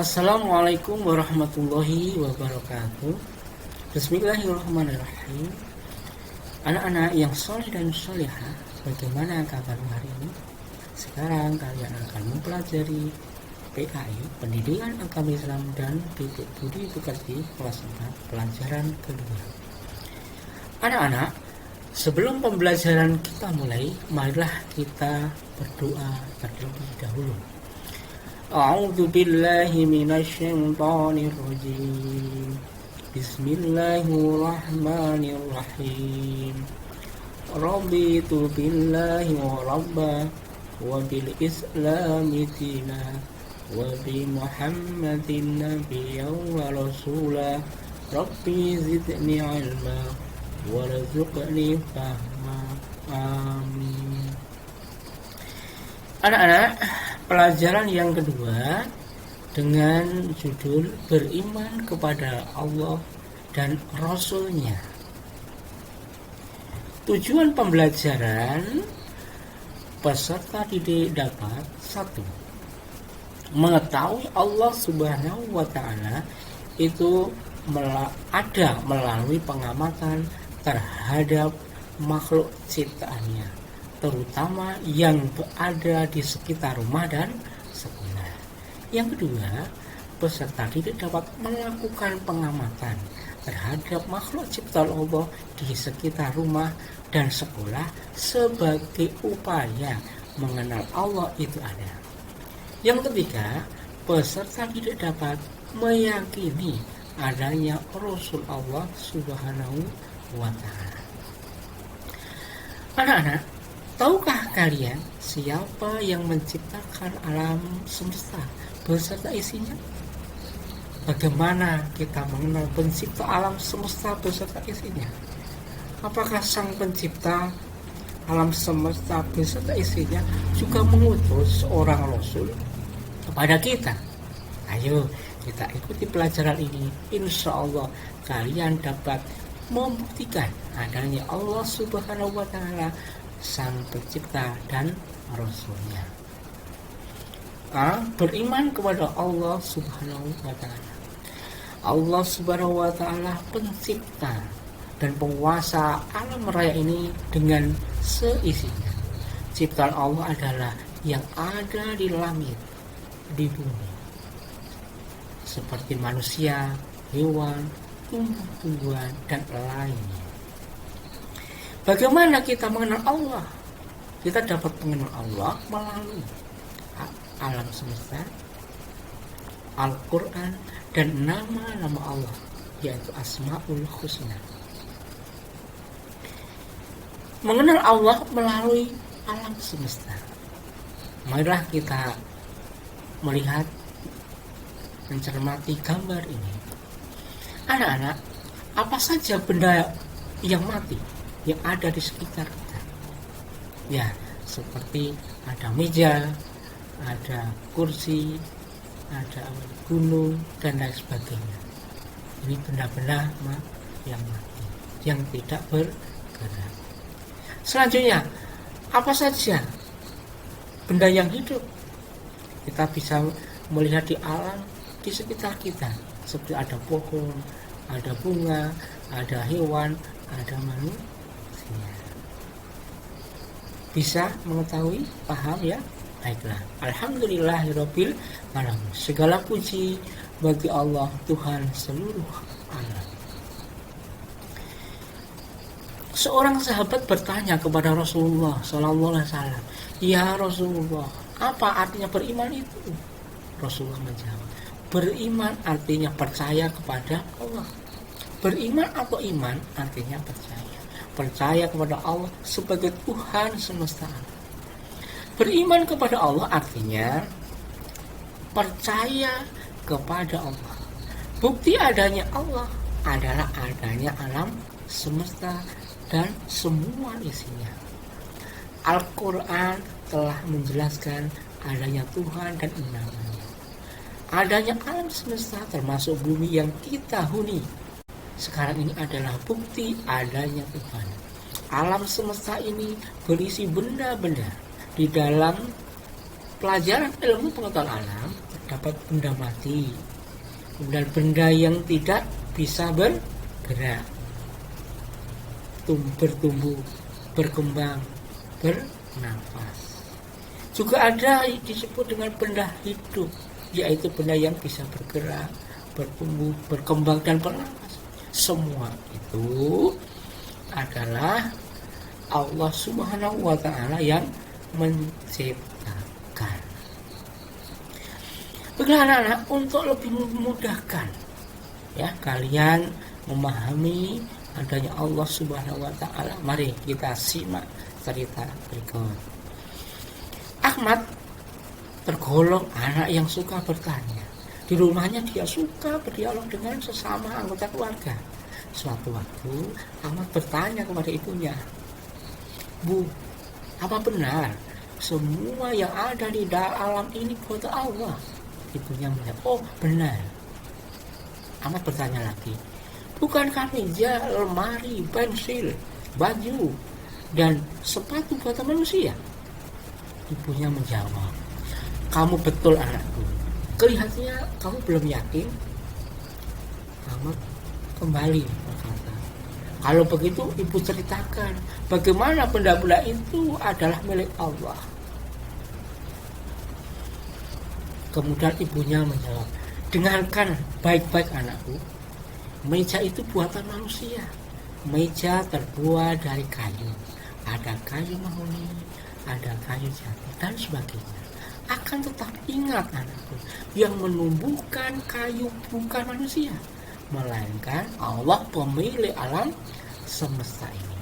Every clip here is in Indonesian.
Assalamualaikum warahmatullahi wabarakatuh. Bismillahirrahmanirrahim. Anak-anak yang soleh dan solehah, bagaimana kabarmu hari ini? Sekarang kalian akan mempelajari PAI, Pendidikan Agama Islam dan Budi Pekerti kelas 4, pelajaran kedua. Anak-anak, sebelum pembelajaran kita mulai, marilah kita berdoa terlebih dahulu. A'udzu billahi minasyaitonir rajim. Bismillahirrahmanirrahim. Raditu billahi wa rabba wa bil islami dina wa bi Muhammadin nabiyyan wa rasula. Rabbi zidni ilma warzuqni fahma. Amin. Anak-anak, pelajaran yang kedua dengan judul beriman kepada Allah dan Rasul-Nya. Tujuan pembelajaran peserta didik dapat: 1. Mengetahui Allah Subhanahu wa Ta'ala itu ada melalui pengamatan terhadap makhluk ciptaannya, terutama yang berada di sekitar rumah dan sekolah. Yang kedua, peserta didik dapat melakukan pengamatan terhadap makhluk ciptaan Allah di sekitar rumah dan sekolah sebagai upaya mengenal Allah itu ada. Yang ketiga, peserta didik dapat meyakini adanya Rasul Allah Subhanahu wa Ta'ala. Anak-anak, tahukah kalian siapa yang menciptakan alam semesta beserta isinya? Bagaimana kita mengenal pencipta alam semesta beserta isinya? Apakah sang pencipta alam semesta beserta isinya juga mengutus seorang Rasul kepada kita? Ayo kita ikuti pelajaran ini. Insya Allah kalian dapat membuktikan adanya Allah Subhanahu wa Ta'ala, sang pencipta dan Rasul-Nya. Beriman kepada Allah Subhanahu wa Ta'ala. Allah Subhanahu wa Ta'ala pencipta dan penguasa alam raya ini dengan seisinya. Ciptaan Allah adalah yang ada di langit, di bumi, seperti manusia, hewan, tumbuh-tumbuhan, dan lainnya. Bagaimana kita mengenal Allah? Kita dapat mengenal Allah melalui alam semesta, Al-Quran, dan nama-nama Allah, yaitu Asmaul Husna. Mengenal Allah melalui alam semesta. Marilah kita melihat, mencermati gambar ini. Anak-anak, apa saja benda yang mati yang ada di sekitar kita? Ya, seperti ada meja, ada kursi, ada gunung, dan lain sebagainya. Ini benda-benda yang mati, yang tidak bergerak. Selanjutnya, apa saja benda yang hidup? Kita bisa melihat di alam di sekitar kita, seperti ada pohon, ada bunga, ada hewan, ada manusia. Bisa mengetahui, paham ya? Baiklah, alhamdulillahirabbil alamin. Segala puji bagi Allah, Tuhan seluruh alam. Seorang sahabat bertanya kepada Rasulullah sallallahu alaihi wasallam, "Ya Rasulullah, apa artinya beriman itu?" Rasulullah menjawab, "Beriman artinya percaya kepada Allah." Beriman atau iman artinya percaya. Percaya kepada Allah sebagai Tuhan semesta alam. Beriman kepada Allah artinya percaya kepada Allah. Bukti adanya Allah adalah adanya alam semesta dan semua isinya. Al-Quran telah menjelaskan adanya Tuhan dan namanya. Adanya alam semesta termasuk bumi yang kita huni sekarang ini adalah bukti adanya Tuhan. Alam semesta ini berisi benda-benda. Di dalam pelajaran ilmu pengetahuan alam terdapat benda mati, kemudian benda yang tidak bisa bergerak, bertumbuh, berkembang, bernafas. Juga ada disebut dengan benda hidup, yaitu benda yang bisa bergerak, bertumbuh, berkembang, dan bernafas. Semua itu adalah Allah Subhanahu wa Ta'ala yang menciptakan. Baiklah anak-anak, untuk lebih memudahkan ya kalian memahami adanya Allah Subhanahu wa Ta'ala, mari kita simak cerita berikut. Ahmad tergolong anak yang suka bertanya. Di rumahnya dia suka berdialog dengan sesama anggota keluarga. Suatu waktu Ahmad bertanya kepada ibunya, "Bu, apa benar semua yang ada di alam ini buatan Allah?" Ibunya menjawab, "Oh, benar." Ahmad bertanya lagi, "Bukankah meja, lemari, pensil, baju, dan sepatu buatan manusia?" Ibunya menjawab, "Kamu betul anakku. Kelihatannya kamu belum yakin." Ahmad kembali berkata, "Kalau begitu ibu ceritakan bagaimana benda-benda itu adalah milik Allah." Kemudian ibunya menjawab, "Dengarkan baik-baik anakku. Meja itu buatan manusia. Meja terbuat dari kayu. Ada kayu mahoni, ada kayu jati, dan sebagainya. Akan tetapi ingat anakku, yang menumbuhkan kayu bukan manusia, melainkan Allah pemilik alam semesta ini.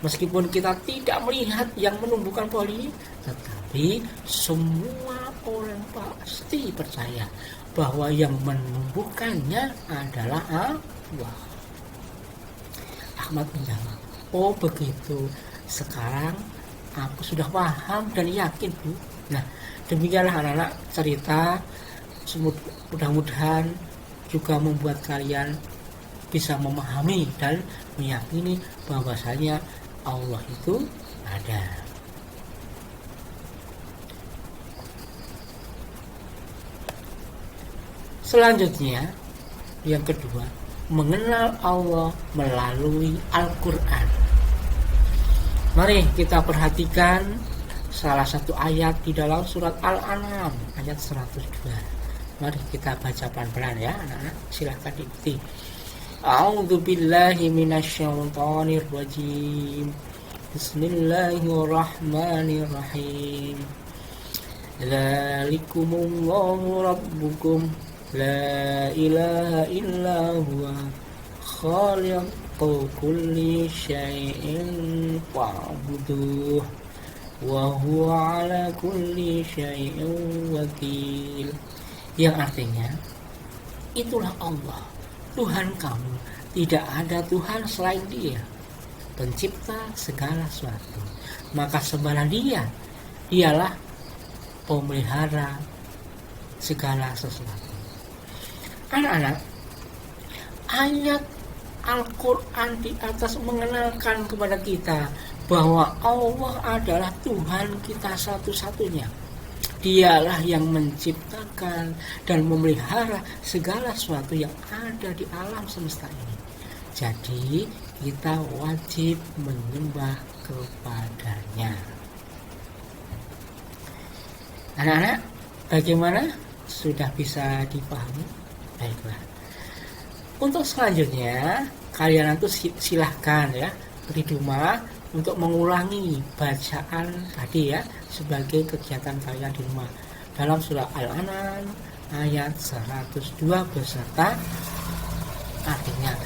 Meskipun kita tidak melihat yang menumbuhkan pohon ini, tetapi semua orang pasti percaya bahwa yang menumbuhkannya adalah Allah." Ahmad menjawab, "Oh begitu, sekarang aku sudah paham dan yakin, Bu." Nah, demikianlah anak-anak cerita. Mudah-mudahan juga membuat kalian bisa memahami dan meyakini bahwasanya Allah itu ada. Selanjutnya, yang kedua, mengenal Allah melalui Al-Quran. Mari kita perhatikan salah satu ayat di dalam surat Al-An'am ayat 102. Mari kita baca pelan-pelan ya anak-anak, silahkan diikuti. A'udzu billahi minasyaitonir rajim. Bismillahirrahmanirrahim. Dzalikumullahu rabbukum la ilaha illa huwa khaliqu kulli syai'in fa'buduh wa huwa ala kulli syai'in wakil. Yang artinya, itulah Allah, Tuhan kamu, tidak ada Tuhan selain Dia, pencipta segala sesuatu. Maka sembahlah Dia, Dialah pemelihara segala sesuatu. Anak-anak, ayat Al-Quran di atas mengenalkan kepada kita bahwa Allah adalah Tuhan kita satu-satunya. Dialah yang menciptakan dan memelihara segala sesuatu yang ada di alam semesta ini. Jadi kita wajib menyembah kepadanya. Anak-anak, bagaimana? Sudah bisa dipahami? Baiklah. Untuk selanjutnya, kalian itu silahkan ya di rumah untuk mengulangi bacaan tadi ya sebagai kegiatan kalian di rumah dalam surah Al-An'am ayat 102 beserta artinya.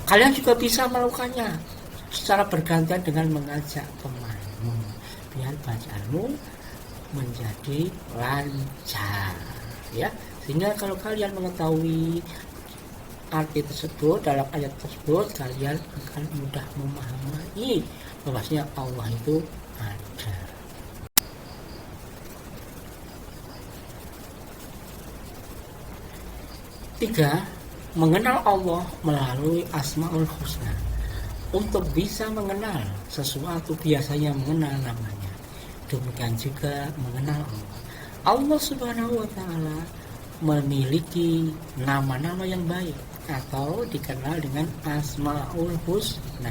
Kalian juga bisa melakukannya secara bergantian dengan mengajak temanmu biar bacaanmu menjadi lancar ya, sehingga kalau kalian mengetahui arti tersebut dalam ayat tersebut, kalian akan mudah memahami bahwasanya Allah itu ada. Tiga, mengenal Allah melalui Asmaul Husna. Untuk bisa mengenal sesuatu biasanya mengenal namanya. Demikian juga mengenal Allah. Allah Subhanahu wa Ta'ala memiliki nama-nama yang baik atau dikenal dengan Asmaul Husna.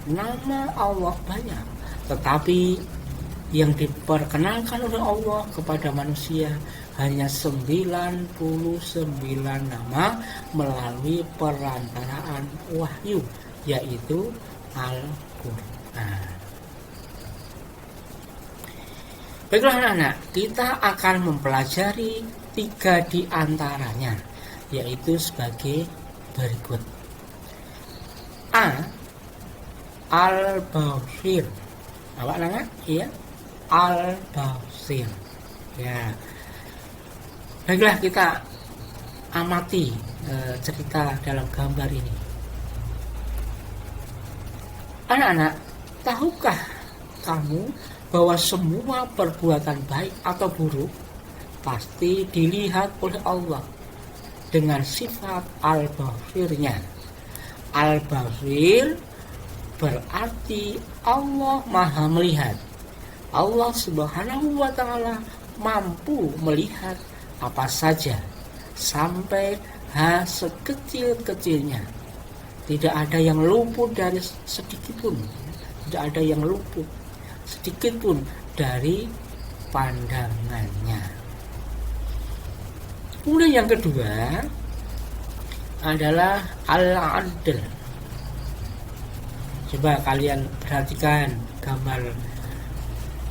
Nama Allah banyak, tetapi yang diperkenalkan oleh Allah kepada manusia hanya 99 nama melalui perantaraan wahyu, yaitu Al-Quran. Baiklah anak-anak, kita akan mempelajari 3 di antaranya, yaitu sebagai berikut. A. Al-Basir. Apa namanya? Iya, Al-Basir. Ya. Baiklah, kita amati cerita dalam gambar ini. Anak-anak, tahukah kamu bahwa semua perbuatan baik atau buruk pasti dilihat oleh Allah dengan sifat Al-Basirnya. Al-Basir berarti Allah Maha Melihat. Allah Subhanahu wa Ta'ala mampu melihat apa saja sampai sekecil-kecilnya. Tidak ada yang luput dari sedikit pun. Tidak ada yang luput sedikit pun dari pandangannya. Kemudian yang kedua adalah Al-Adl. Coba kalian perhatikan gambar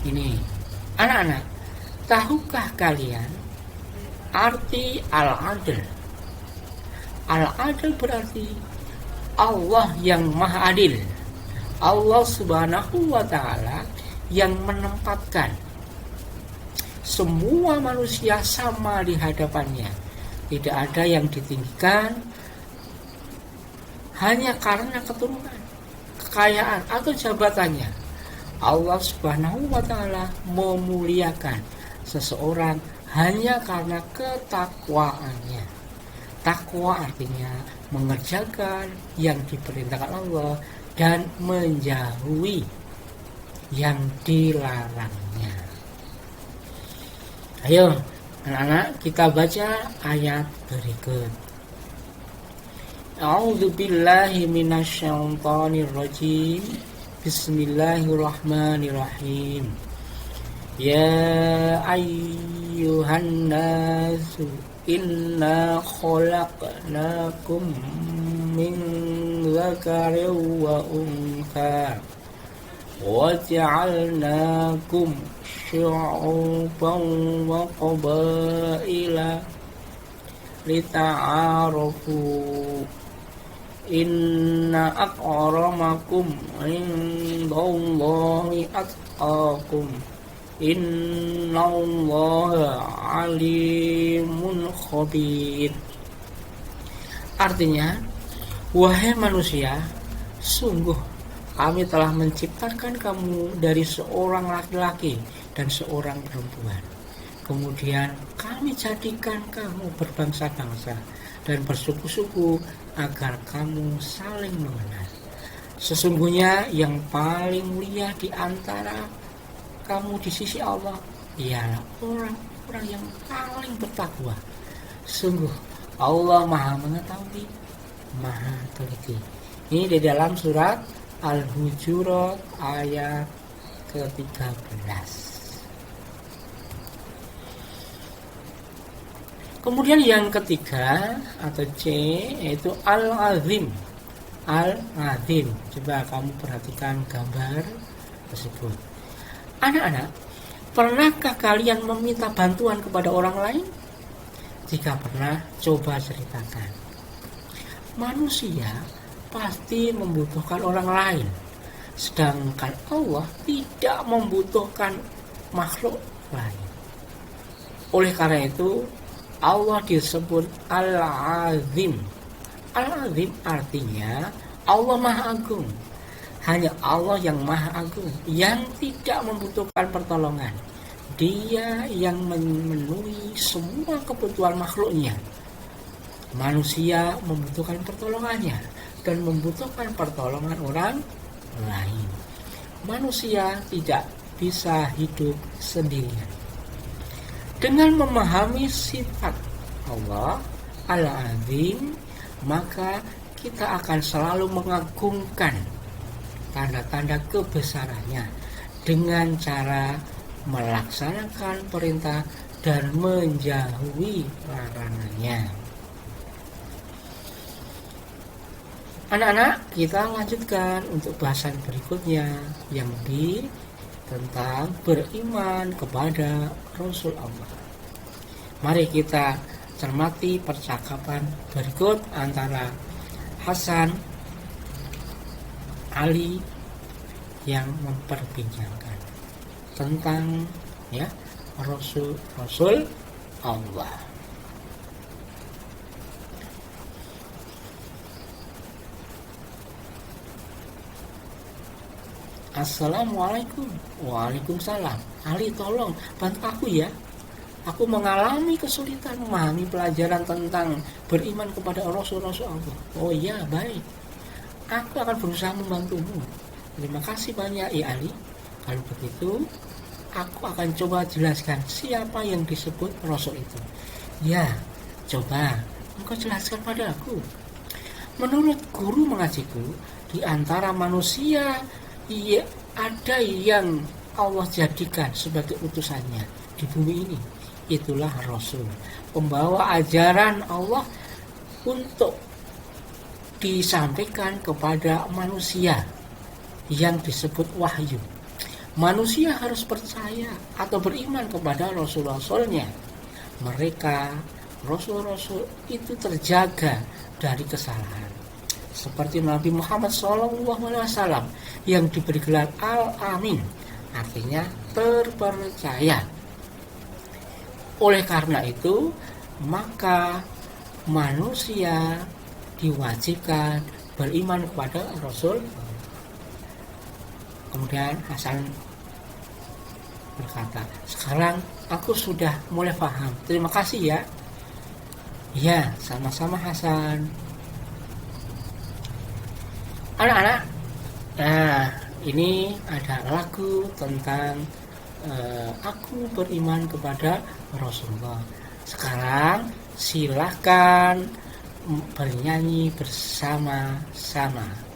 ini. Anak-anak, tahukah kalian arti Al-Adl? Al-Adl berarti Allah yang Maha Adil. Allah Subhanahu wa Ta'ala yang menempatkan semua manusia sama di hadapannya. Tidak ada yang ditinggikan hanya karena keturunan, kekayaan atau jabatannya. Allah Subhanahu wa Ta'ala memuliakan seseorang hanya karena ketakwaannya. Takwa artinya mengerjakan yang diperintahkan Allah dan menjauhi yang dilarangnya. Ayo anak-anak, kita baca ayat berikut. A'udzu billahi minasyaitonir rajim. Bismillahirrahmanirrahim. Ya ayyuhan nasu inna khalaqnakum min dzakarin wa untha wa ja'alnakum syu'uban wa qabaila lita'arafu inna akramakum indallahi atqakum innallaha alimun khabir. Artinya, wahai manusia, sungguh kami telah menciptakan kamu dari seorang laki-laki dan seorang perempuan. Kemudian kami jadikan kamu berbangsa-bangsa dan bersuku-suku agar kamu saling mengenal. Sesungguhnya yang paling mulia di antara kamu di sisi Allah ialah orang-orang yang paling bertakwa. Sungguh Allah Maha Mengetahui, Maha Teliti. Ini di dalam surat Al-Hujurat ayat ke-13. Kemudian yang ketiga atau C yaitu Al-Azim. Al-Azim. Coba kamu perhatikan gambar tersebut. Anak-anak, pernahkah kalian meminta bantuan kepada orang lain? Jika pernah, coba ceritakan. Manusia pasti membutuhkan orang lain, sedangkan Allah tidak membutuhkan makhluk lain. Oleh karena itu, Allah disebut Al-Azim. Al-Azim artinya Allah Maha Agung. Hanya Allah yang Maha Agung yang tidak membutuhkan pertolongan. Dia yang memenuhi semua kebutuhan makhluknya. Manusia membutuhkan pertolongannya dan membutuhkan pertolongan orang lain. Manusia tidak bisa hidup sendirian. Dengan memahami sifat Allah Al-Azim, maka kita akan selalu mengagungkan tanda-tanda kebesarannya dengan cara melaksanakan perintah dan menjauhi larangannya. Anak-anak, kita lanjutkan untuk bahasan berikutnya yang tentang beriman kepada Rasul Allah. Mari kita cermati percakapan berikut antara Hasan Ali yang memperbincangkan tentang Rasul Allah. Assalamualaikum. Waalaikumsalam. Ali, tolong bantu aku ya. Aku mengalami kesulitan memahami pelajaran tentang beriman kepada Rasul-Rasul Allah. Oh iya, baik. Aku akan berusaha membantumu. Terima kasih banyak ya Ali. Kalau begitu, aku akan coba jelaskan siapa yang disebut Rasul itu. Ya, coba engkau jelaskan pada aku. Menurut guru mengajiku, di antara manusia ada yang Allah jadikan sebagai utusannya di bumi ini. Itulah Rasul, pembawa ajaran Allah untuk disampaikan kepada manusia yang disebut wahyu. Manusia harus percaya atau beriman kepada Rasul-Rasulnya. Mereka, Rasul-Rasul itu terjaga dari kesalahan. Seperti Nabi Muhammad SAW yang diberi gelar Al-Amin, artinya terpercaya. Oleh karena itu, maka manusia diwajibkan beriman kepada Rasul. Kemudian Hasan berkata, sekarang aku sudah mulai paham. Terima kasih ya. Ya, sama-sama Hasan. Anak-anak, nah ini ada lagu tentang aku beriman kepada Rasulullah. Sekarang silahkan bernyanyi bersama-sama.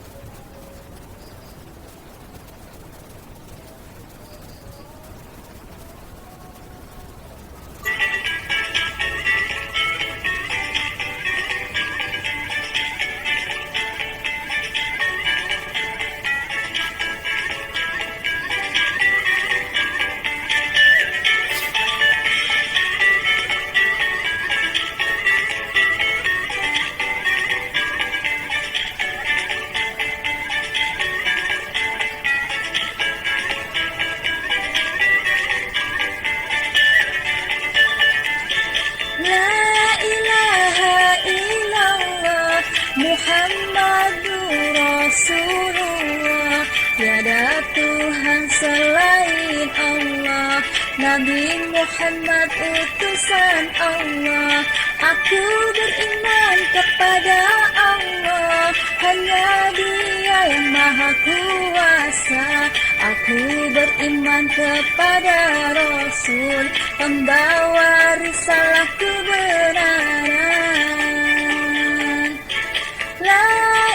Muhammadur Rasulullah, tiada Tuhan selain Allah. Nabi Muhammad utusan Allah. Aku beriman kepada Allah, hanya Dia yang Maha Kuasa. Aku beriman kepada Rasul, pembawa risalah kebenaran. La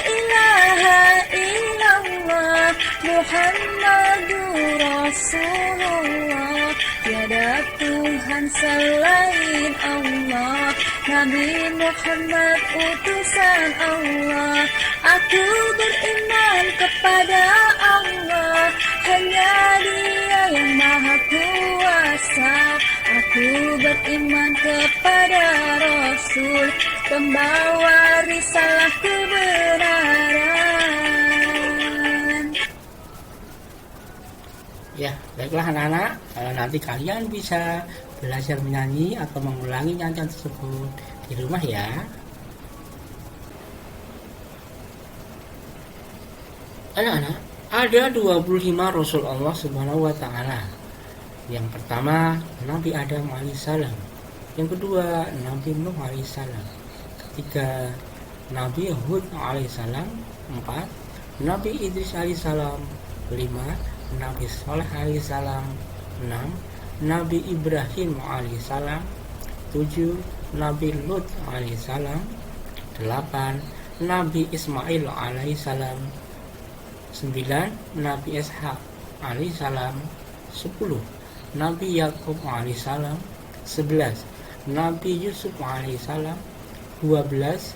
ilaha illallah Muhammadur Rasulullah, tiada Tuhan selain Allah. Nabi Muhammad utusan Allah. Aku beriman kepada Allah, hanya Dia yang Maha Kuasa. Aku beriman kepada Rasul, pembawa risalah kebenaran. Ya, baiklah anak-anak, nanti kalian bisa belajar menyanyi atau mengulangi nyanyian tersebut di rumah ya. Anak-anak, ada 25 Rasul Allah Subhanahu wa Ta'ala. Yang pertama, Nabi Adam alaihissalam. Yang kedua, Nabi Nuh alaihissalam. Ketiga, Nabi Hud alaihissalam. 4, Nabi Idris alaihissalam. 5, Nabi Saleh alaihissalam. 6, Nabi Ibrahim alaihissalam. 7, Nabi Lut alaihissalam. 8. Nabi Ismail alaihissalam. 9. Nabi Ishak alaihissalam. 10. Nabi Yakub alaihissalam. 11. Nabi Yusuf alaihissalam. 12.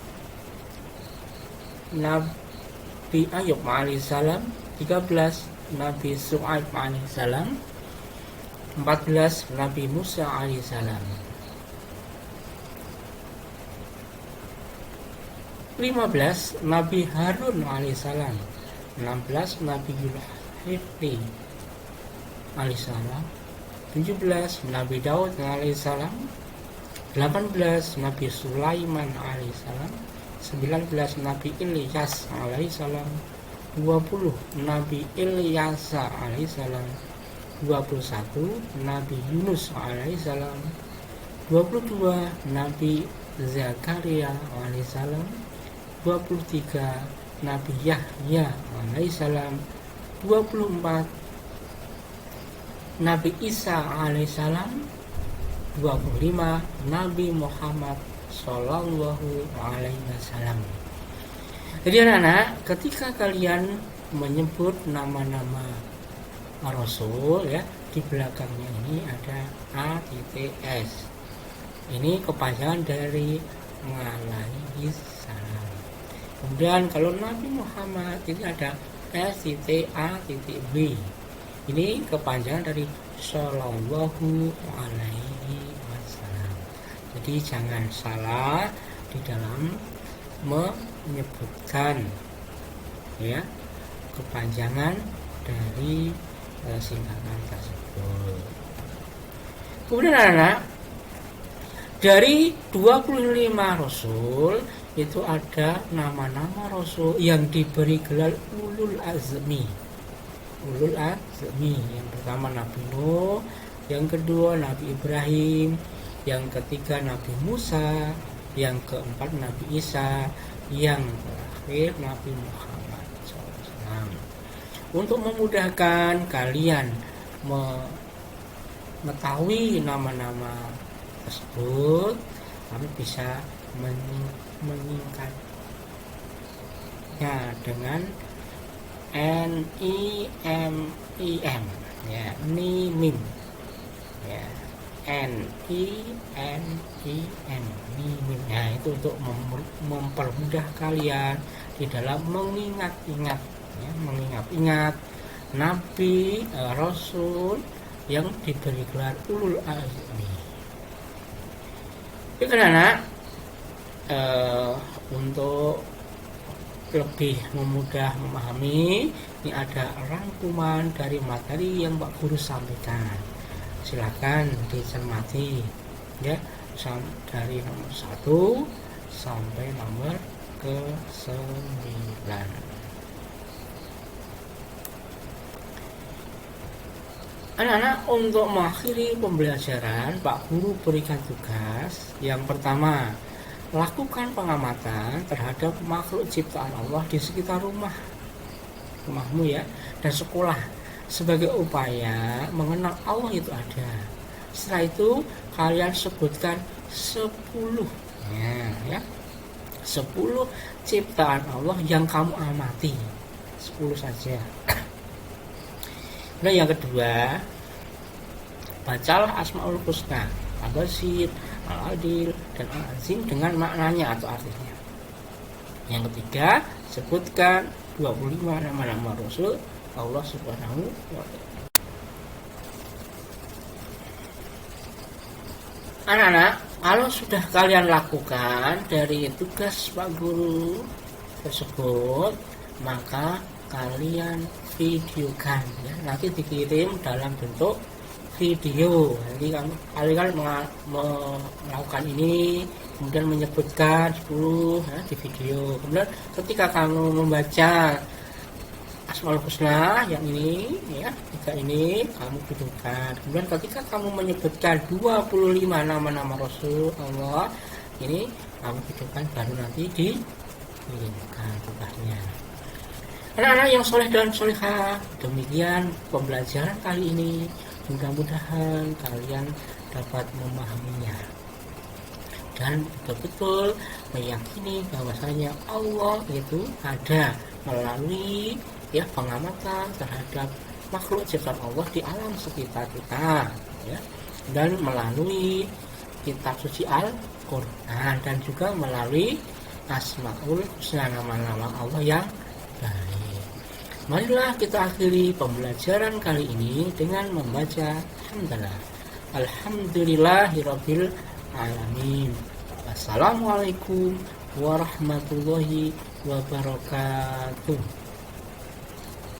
Nabi Ayub alaihissalam. 13. Nabi Su'aib alaihissalam. 14. Nabi Musa alaihissalam. 15. Nabi Harun alaihissalam. 16. Nabi Zulkifli alaihissalam. 17. Nabi Daud alaihissalam. 18. Nabi Sulaiman alaihissalam. 19. Nabi Ilyas alaihissalam. 20. Nabi Ilyasa alaihissalam. 21. Nabi Yunus alaihissalam. 22. Nabi Zakaria alaihissalam. 23. Nabi Yahya alaihissalam. 24. Nabi Isa alaihissalam. 25. Nabi Muhammad sallallahu alaihi wasallam. Jadi anak-anak, ketika kalian menyebut nama-nama Rasul ya, di belakangnya ini ada ATTS. Ini kepanjangan dari alaihi salam. Kemudian kalau Nabi Muhammad ini ada STATB. Ini kepanjangan dari sallallahu alaihi wasallam. Jadi jangan salah di dalam menyebutkan ya kepanjangan dari singkatan tersebut. Kemudian anak, dari 25 Rasul itu ada nama-nama Rasul yang diberi gelar Ulul Azmi. Ulul Azmi, yang pertama Nabi Nuh, yang kedua Nabi Ibrahim, yang ketiga Nabi Musa, yang keempat Nabi Isa, yang terakhir Nabi Muhammad SAW. Untuk memudahkan kalian mengetahui nama-nama tersebut, kami bisa menyingkatnya dengan NIMIM ya, NIMIM ya, NIMIM. Nah, itu untuk mempermudah kalian di dalam mengingat-ingat ya, mengingat-ingat Nabi Rasul yang diberi gelar Ulul Azmi. Jadi anak, untuk lebih memudah memahami, ini ada rangkuman dari materi yang Pak Guru sampaikan. Silakan dicermati ya, dari nomor 1 sampai nomor ke-9. Anak-anak, untuk mengakhiri pembelajaran, Pak Guru berikan tugas. Yang pertama, lakukan pengamatan terhadap makhluk ciptaan Allah di sekitar rumahmu ya, dan sekolah, sebagai upaya mengenal Allah itu ada. Setelah itu kalian sebutkan 10 ya, 10 ciptaan Allah yang kamu amati, 10 saja. Nah, yang kedua, bacalah Asmaul Husna, Al-Basit, Al-Adil, dan Al-Azim dengan maknanya atau artinya. Yang ketiga, sebutkan 25 nama-nama Rasul Allah Subhanahu wa ta'ala. Anak-anak, kalau sudah kalian lakukan dari tugas Pak Guru tersebut, maka kalian videokan ya, nanti dikirim dalam bentuk video. Jadi kalian melakukan ini, kemudian menyebutkan 10 ya, di video. Kemudian ketika kamu membaca Asmaul Husna yang ini ya, 3 ini kamu videokan. Kemudian ketika kamu menyebutkan 25 nama-nama Rasul Allah ini kamu videokan, baru nanti dikirimkan tugasnya. Anak-anak yang soleh dan solehah, demikian pembelajaran kali ini. Mudah-mudahan kalian dapat memahaminya. dan betul-betul meyakini bahwasanya Allah itu ada melalui pengamatan terhadap makhluk ciptaan Allah di alam sekitar kita, dan melalui kitab suci Al-Quran, dan juga melalui Asmaul Husna, nama-nama Allah yang baik. Marilah kita akhiri pembelajaran kali ini dengan membaca Alhamdulillahirabbil alamin. Wassalamualaikum warahmatullahi wabarakatuh.